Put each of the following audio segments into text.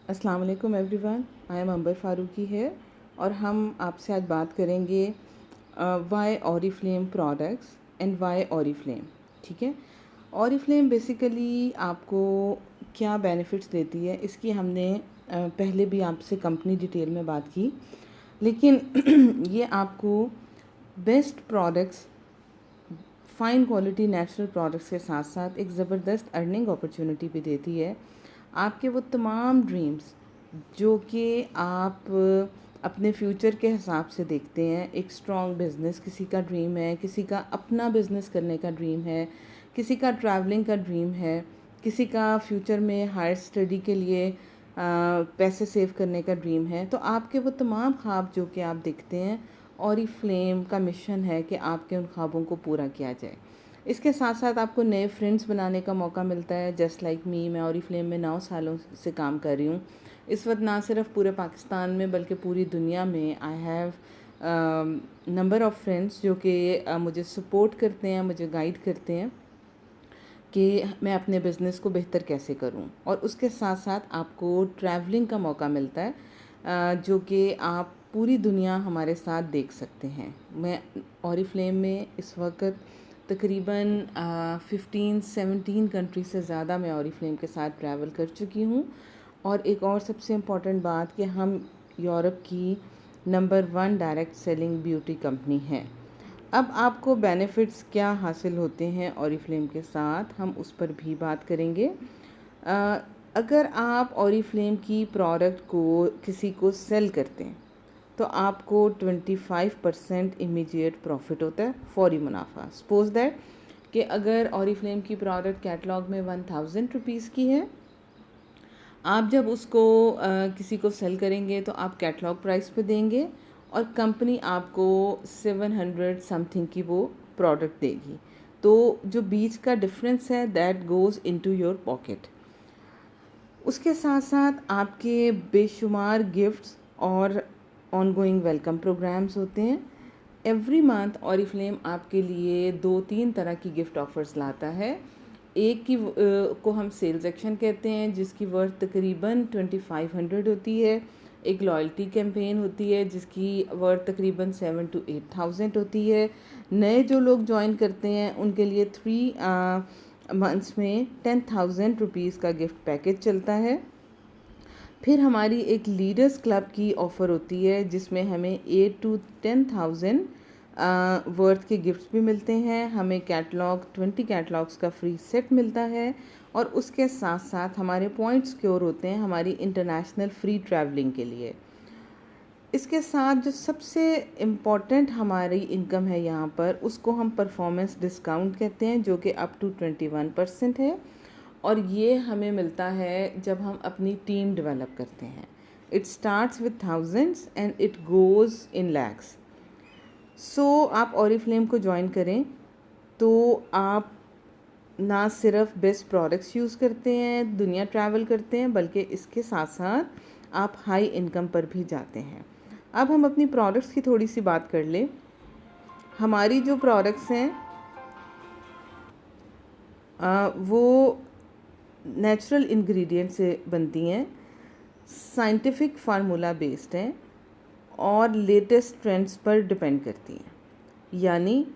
अस्सलाम वालेकुम everyone, I am Amber Farooqui है और हम आपसे आज बात करेंगे why Oriflame products and why Oriflame. ठीक है, ऑरिफ्लेम बेसिकली आपको क्या बेनिफिट्स देती है, इसकी हमने पहले भी आपसे कंपनी डिटेल में बात की, लेकिन ये आपको best products, fine quality natural products के साथ साथ एक ज़बरदस्त अर्निंग अपॉर्चुनिटी भी देती है। आपके वो तमाम ड्रीम्स जो कि आप अपने फ्यूचर के हिसाब से देखते हैं, एक स्ट्रॉन्ग बिज़नेस किसी का ड्रीम है, किसी का अपना बिज़नेस करने का ड्रीम है, किसी का ट्रैवलिंग का ड्रीम है, किसी का फ्यूचर में हायर स्टडी के लिए पैसे सेव करने का ड्रीम है। तो आपके वो तमाम ख्वाब जो कि आप देखते हैं, ऑरिफ्लेम का मिशन है कि आपके उन ख्वाबों को पूरा किया जाए। इसके साथ साथ आपको नए फ्रेंड्स बनाने का मौका मिलता है। जस्ट लाइक मी, मैं ऑरिफ्लेम में 9 सालों से काम कर रही हूँ। इस वक्त ना सिर्फ पूरे पाकिस्तान में बल्कि पूरी दुनिया में I have number of friends जो कि मुझे सपोर्ट करते हैं, मुझे गाइड करते हैं कि मैं अपने बिज़नेस को बेहतर कैसे करूं। और उसके साथ साथ आपको ट्रैवलिंग का मौका मिलता है जो कि आप पूरी दुनिया हमारे साथ देख सकते हैं। मैं ऑरिफ्लेम में इस वक्त तकरीबन 15-17 कंट्री से ज़्यादा मैं ऑरिफ्लेम के साथ ट्रैवल कर चुकी हूँ। और एक और सबसे इम्पॉर्टेंट बात कि हम यूरोप की number 1 direct selling beauty company हैं। अब आपको बेनिफिट्स क्या हासिल होते हैं ऑरिफ्लेम के साथ, हम उस पर भी बात करेंगे। अ, अगर आप ऑरिफ्लेम की प्रोडक्ट को किसी को सेल करते हैं तो आपको 25% इमीडिएट प्रॉफिट होता है, फौरी मुनाफा। सपोज दैट कि अगर ऑरिफ्लेम की प्रोडक्ट कैटलॉग में 1000 रुपीज़ की है, आप जब उसको किसी को सेल करेंगे तो आप कैटलॉग प्राइस पे देंगे और कंपनी आपको 700 समथिंग की वो प्रोडक्ट देगी। तो जो बीच का डिफरेंस है that goes into your pocket. उसके साथ साथ आपके बेशुमार गिफ्ट्स और ऑनगोइंग वेलकम प्रोग्राम्स होते हैं। एवरी मंथ ऑरिफ्लेम आपके लिए 2-3 तरह की गिफ्ट ऑफर्स लाता है। एक की को हम सेल्स एक्शन कहते हैं जिसकी वर्थ तकरीबन 2500 होती है। एक लॉयल्टी कैंपेन होती है जिसकी वर्थ तकरीबन 7 to 8,000 होती है। नए जो लोग ज्वाइन करते हैं उनके लिए 3 मंथ्स में 10,000 रुपीज़ का गिफ्ट पैकेज चलता है। फिर हमारी एक लीडर्स क्लब की ऑफ़र होती है जिसमें हमें 8 to 10,000 वर्थ के गिफ्ट्स भी मिलते हैं। हमें कैटलॉग 20 कैटलॉग्स का फ्री सेट मिलता है और उसके साथ साथ हमारे पॉइंट्स सिक्योर होते हैं हमारी इंटरनेशनल फ्री ट्रैवलिंग के लिए। इसके साथ जो सबसे इम्पॉर्टेंट हमारी इनकम है यहाँ पर, उसको हम परफॉर्मेंस डिस्काउंट कहते हैं जो कि अप टू 21% है और ये हमें मिलता है जब हम अपनी टीम डेवलप करते हैं। It starts with thousands and it goes in lakhs. So आप ऑरिफ्लेम को ज्वाइन करें तो आप ना सिर्फ बेस्ट प्रोडक्ट्स यूज़ करते हैं, दुनिया ट्रैवल करते हैं, बल्कि इसके साथ साथ आप हाई इनकम पर भी जाते हैं। अब हम अपनी प्रोडक्ट्स की थोड़ी सी बात कर लें। हमारी जो प्रोडक्ट्स हैं वो नेचुरल इंग्रेडिएंट से बनती हैं, साइंटिफिक फार्मूला बेस्ड हैं और लेटेस्ट ट्रेंड्स पर डिपेंड करती हैं। यानी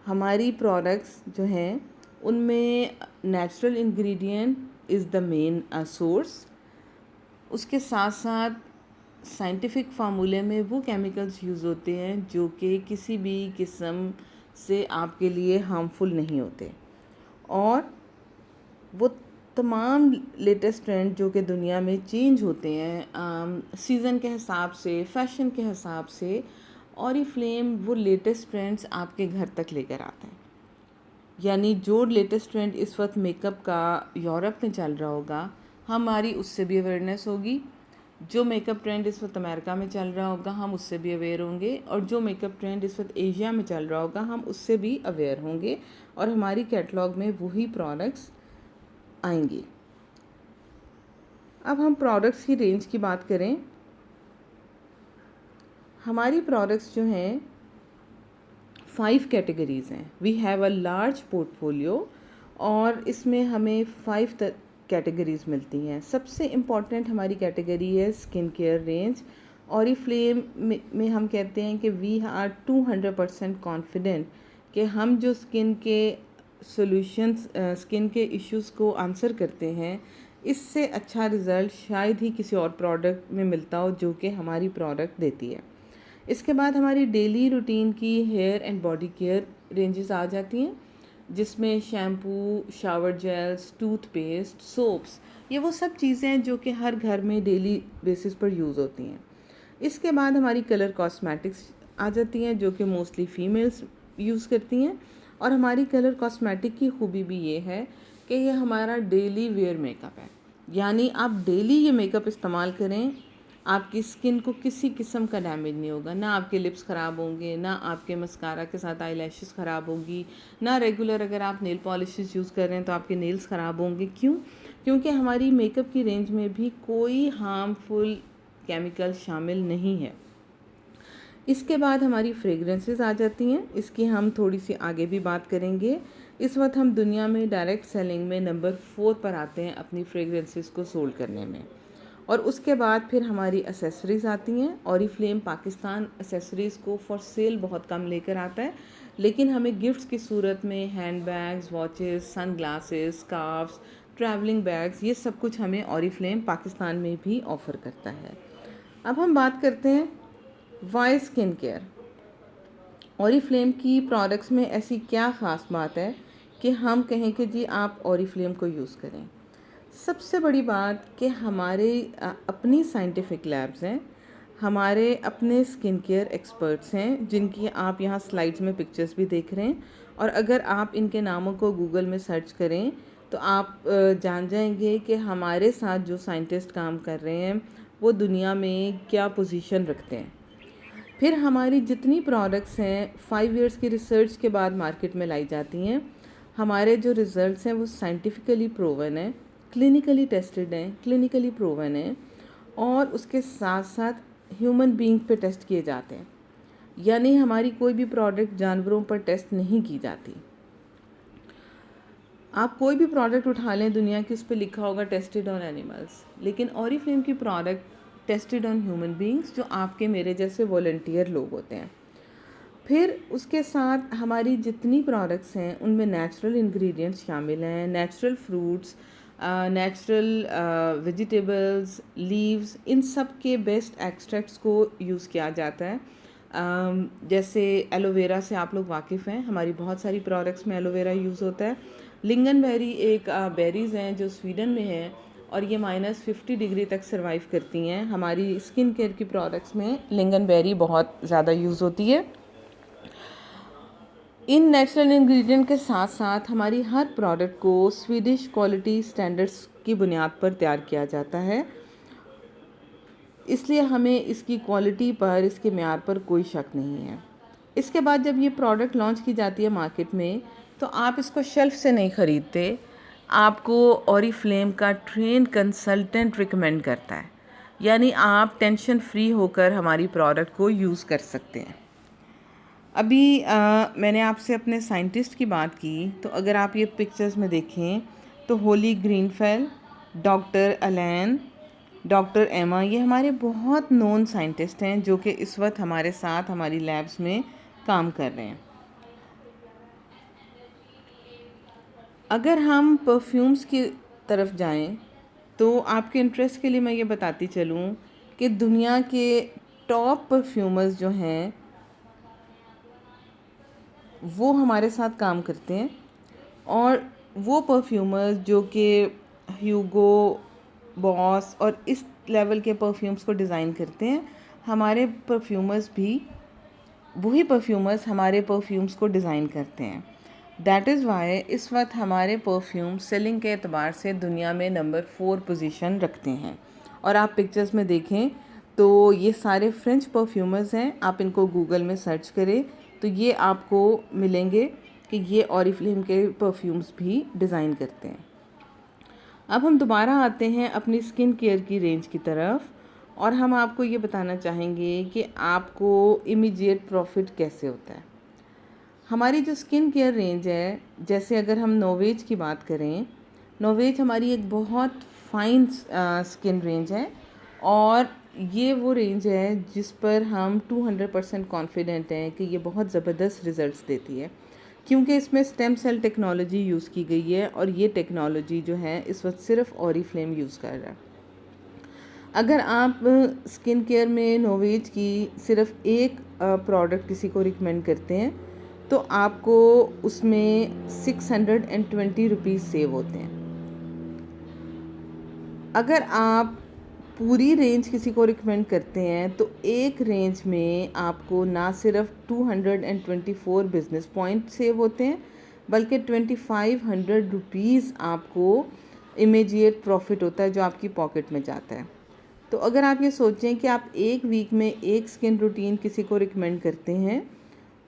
हमारी प्रोडक्ट्स जो हैं उनमें natural ingredient is the main source. उसके साथ साथ साइंटिफिक फार्मूले में वो केमिकल्स यूज़ होते हैं जो कि किसी भी किस्म से आपके लिए हार्मफुल नहीं होते। और वो तमाम लेटेस्ट ट्रेंड जो कि दुनिया में चेंज होते हैं सीज़न के हिसाब से, फैशन के हिसाब से, ऑरिफ्लेम वो लेटेस्ट ट्रेंड्स आपके घर तक लेकर आता है। यानी जो लेटेस्ट ट्रेंड इस वक्त मेकअप का यूरोप में चल रहा होगा, हमारी उससे भी अवेयरनेस होगी। जो मेकअप ट्रेंड इस वक्त अमेरिका में चल रहा होगा, हम उससे भी अवेयर होंगे। और जो मेकअप ट्रेंड इस वक्त एशिया में चल रहा होगा, हम उससे भी अवेयर होंगे और हमारी कैटलॉग में वही प्रोडक्ट्स आएंगी। अब हम प्रोडक्ट्स की रेंज की बात करें। हमारी प्रोडक्ट्स जो हैं 5 कैटेगरीज़ हैं। We have a large portfolio और इसमें हमें 5 कैटेगरीज मिलती हैं। सबसे इम्पॉर्टेंट हमारी कैटेगरी है स्किन केयर रेंज। ऑरिफ्लेम में हम कहते हैं कि वी आर 200% कॉन्फिडेंट कि हम जो स्किन के सॉल्यूशंस, स्किन के इश्यूज़ को आंसर करते हैं, इससे अच्छा रिज़ल्ट शायद ही किसी और प्रोडक्ट में मिलता हो जो कि हमारी प्रोडक्ट देती है। इसके बाद हमारी डेली रूटीन की hair and body care ranges आ जाती हैं, जिसमें shampoo, shower gels, toothpaste, soaps, ये वो सब चीज़ें हैं जो कि हर घर में डेली बेसिस पर यूज़ होती हैं। इसके बाद हमारी कलर कॉस्मेटिक्स आ जाती हैं जो कि मोस्टली फ़ीमेल्स यूज़ करती हैं। और हमारी कलर कॉस्मेटिक की खूबी भी ये है कि ये हमारा डेली वेयर मेकअप है, यानी आप डेली ये मेकअप इस्तेमाल करें, आपकी स्किन को किसी किस्म का डैमेज नहीं होगा, ना आपके लिप्स ख़राब होंगे, ना आपके मस्कारा के साथ आई लैशेस ख़राब होगी, ना रेगुलर अगर आप नेल पॉलिशेस यूज़ कर रहे हैं तो आपके नेल्स ख़राब होंगे। क्यों? क्योंकि हमारी मेकअप की रेंज में भी कोई हार्मफुल केमिकल शामिल नहीं है। इसके बाद हमारी फ्रेगरेंसेस आ जाती हैं, इसकी हम थोड़ी सी आगे भी बात करेंगे। इस वक्त हम दुनिया में डायरेक्ट सेलिंग में नंबर 4 पर आते हैं अपनी फ्रेगरेंसेस को सोल्ड करने में। और उसके बाद फिर हमारी एसेसरीज़ आती हैं। ऑरिफ्लेम पाकिस्तान एसेसरीज़ को फॉर सेल बहुत कम लेकर आता है, लेकिन हमें गिफ्ट्स की सूरत में hand bags, watches, sun glasses, scarfs, travelling bags, ये सब कुछ हमें ऑरिफ्लेम पाकिस्तान में भी ऑफ़र करता है। अब हम बात करते हैं वाई स्किन केयर। ऑरिफ्लेम की प्रोडक्ट्स में ऐसी क्या ख़ास बात है कि हम कहें कि जी आप ऑरिफ्लेम को यूज़ करें। सबसे बड़ी बात कि हमारे अपनी साइंटिफिक लैब्स हैं, हमारे अपने स्किन केयर एक्सपर्ट्स हैं, जिनकी आप यहाँ स्लाइड्स में पिक्चर्स भी देख रहे हैं। और अगर आप इनके नामों को गूगल में सर्च करें तो आप जान जाएंगे कि हमारे साथ जो साइंटिस्ट काम कर रहे हैं वो दुनिया में क्या पोजीशन रखते हैं। फिर हमारी जितनी प्रोडक्ट्स हैं 5 इयर्स की रिसर्च के बाद मार्केट में लाई जाती हैं। हमारे जो रिज़ल्ट्स हैं वो साइंटिफिकली प्रूवन है, क्लिनिकली टेस्टेड हैं, क्लिनिकली प्रूवन है, और उसके साथ साथ ह्यूमन बीइंग पे टेस्ट किए जाते हैं, यानी हमारी कोई भी प्रोडक्ट जानवरों पर टेस्ट नहीं की जाती। आप कोई भी प्रोडक्ट उठा लें दुनिया की, उस पर लिखा होगा टेस्टेड ऑन एनिमल्स, लेकिन ऑरिफ्लेम की product tested on human beings, जो आपके मेरे जैसे वॉलंटियर लोग होते हैं। फिर उसके साथ हमारी जितनी प्रोडक्ट्स हैं उनमें नेचुरल इंग्रेडिएंट्स शामिल हैं, natural fruits, natural vegetables, leaves, इन सब के बेस्ट एक्सट्रैक्ट्स को यूज़ किया जाता है। जैसे एलोवेरा से आप लोग वाकिफ़ हैं, हमारी बहुत सारी प्रोडक्ट्स में एलोवेरा यूज़ होता है। लिंगनबेरी एक बेरीज़ हैं जो स्वीडन में है और ये -50 डिग्री तक सर्वाइव करती हैं। हमारी स्किन केयर की प्रोडक्ट्स में लिंगनबेरी बहुत ज़्यादा यूज़ होती है। इन नेचुरल इंग्रेडिएंट के साथ साथ हमारी हर प्रोडक्ट को स्वीडिश क्वालिटी स्टैंडर्ड्स की बुनियाद पर तैयार किया जाता है, इसलिए हमें इसकी क्वालिटी पर, इसके म्यार पर कोई शक नहीं है। इसके बाद जब ये प्रोडक्ट लॉन्च की जाती है मार्केट में तो आप इसको शेल्फ से नहीं ख़रीदते, आपको ऑरिफ्लेम का ट्रेन कंसल्टेंट रिकमेंड करता है, यानी आप टेंशन फ्री होकर हमारी प्रोडक्ट को यूज़ कर सकते हैं। अभी मैंने आपसे अपने साइंटिस्ट की बात की, तो अगर आप ये पिक्चर्स में देखें तो होली ग्रीनफेल, डॉक्टर अलैन, डॉक्टर एमा, ये हमारे बहुत नोन साइंटिस्ट हैं जो कि इस वक्त हमारे साथ हमारी लैब्स में काम कर रहे हैं। अगर हम परफ्यूम्स की तरफ जाएं तो आपके इंटरेस्ट के लिए मैं ये बताती चलूँ कि दुनिया के टॉप परफ्यूमर्स जो हैं वो हमारे साथ काम करते हैं, और वो परफ्यूमर्स जो कि ह्यूगो बॉस और इस लेवल के परफ्यूम्स को डिज़ाइन करते हैं, हमारे परफ्यूमर्स भी वही परफ्यूमर्स हमारे परफ्यूम्स को डिज़ाइन करते हैं। दैट इज़ वाई इस वक्त हमारे परफ्यूम सेलिंग के एतबार से दुनिया में नंबर 4 पोजीशन रखते हैं। और आप पिक्चर्स में देखें तो ये सारे फ्रेंच परफ्यूमर्स हैं, आप इनको गूगल में सर्च करें तो ये आपको मिलेंगे कि ये ऑरिफ्लेम के परफ्यूम्स भी डिज़ाइन करते हैं। अब हम दोबारा आते हैं अपनी स्किन केयर की रेंज की तरफ, और हम आपको ये बताना चाहेंगे कि आपको इमीडिएट प्रॉफिट कैसे होता है। हमारी जो स्किन केयर रेंज है, जैसे अगर हम नोवेज की बात करें नोवेज हमारी एक बहुत फाइन स्किन रेंज है और ये वो रेंज है जिस पर हम 200% कॉन्फिडेंट हैं कि ये बहुत ज़बरदस्त रिज़ल्ट्स देती है, क्योंकि इसमें स्टेम सेल टेक्नोलॉजी यूज़ की गई है और ये टेक्नोलॉजी जो है इस वक्त सिर्फ ऑरिफ्लेम यूज़ कर रहा है। अगर आप स्किन केयर में नोवेज की सिर्फ एक प्रोडक्ट किसी को रिकमेंड करते हैं तो आपको उसमें 620 रुपीज़ सेव होते हैं। अगर आप पूरी रेंज किसी को रिकमेंड करते हैं तो एक रेंज में आपको ना सिर्फ 224 बिजनेस पॉइंट सेव होते हैं बल्कि 2500 रुपीज़ आपको इमीडिएट प्रॉफिट होता है जो आपकी पॉकेट में जाता है। तो अगर आप ये सोचें कि आप एक वीक में एक स्किन रूटीन किसी को रिकमेंड करते हैं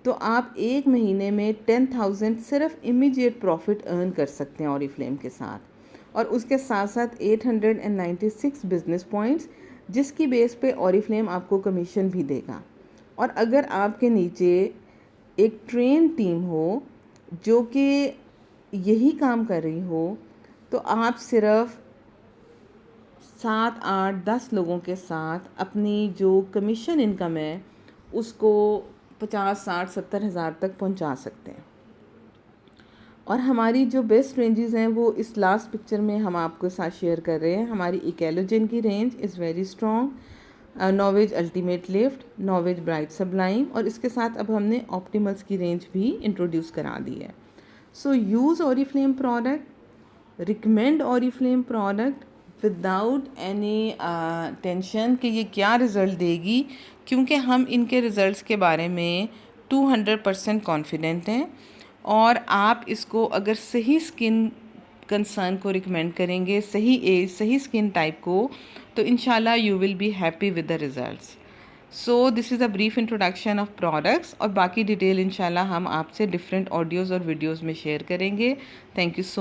तो आप एक महीने में 10,000 सिर्फ इमीडिएट प्रॉफिट अर्न कर सकते हैं ऑरिफ्लेम के साथ, और उसके साथ साथ 896 बिजनेस पॉइंट्स जिसकी बेस पे ऑरिफ्लेम आपको कमीशन भी देगा। और अगर आपके नीचे एक ट्रेन टीम हो जो कि यही काम कर रही हो तो आप सिर्फ 7, 8, 10 लोगों के साथ अपनी जो कमीशन इनकम है उसको 50, 60, 70 हज़ार तक पहुंचा सकते हैं। और हमारी जो बेस्ट रेंजेस हैं वो इस लास्ट पिक्चर में हम आपको साथ शेयर कर रहे हैं। हमारी इकेलोजिन की range is very strong, नोवेज ultimate lift, नोवेज bright sublime, और इसके साथ अब हमने ऑप्टिमल्स की रेंज भी इंट्रोड्यूस करा दी है। So use Oriflame product, recommend Oriflame product without any tension कि ये क्या रिज़ल्ट देगी, क्योंकि हम इनके रिज़ल्ट्स के बारे में 200% कॉन्फिडेंट हैं। और आप इसको अगर सही स्किन कंसर्न को रिकमेंड करेंगे, सही एज, सही स्किन टाइप को, तो इंशाल्लाह you will be happy with the results. So this is a brief introduction of products, और बाकी डिटेल इंशाल्लाह हम आपसे डिफरेंट ऑडियोज़ और वीडियोज़ में शेयर करेंगे। Thank you so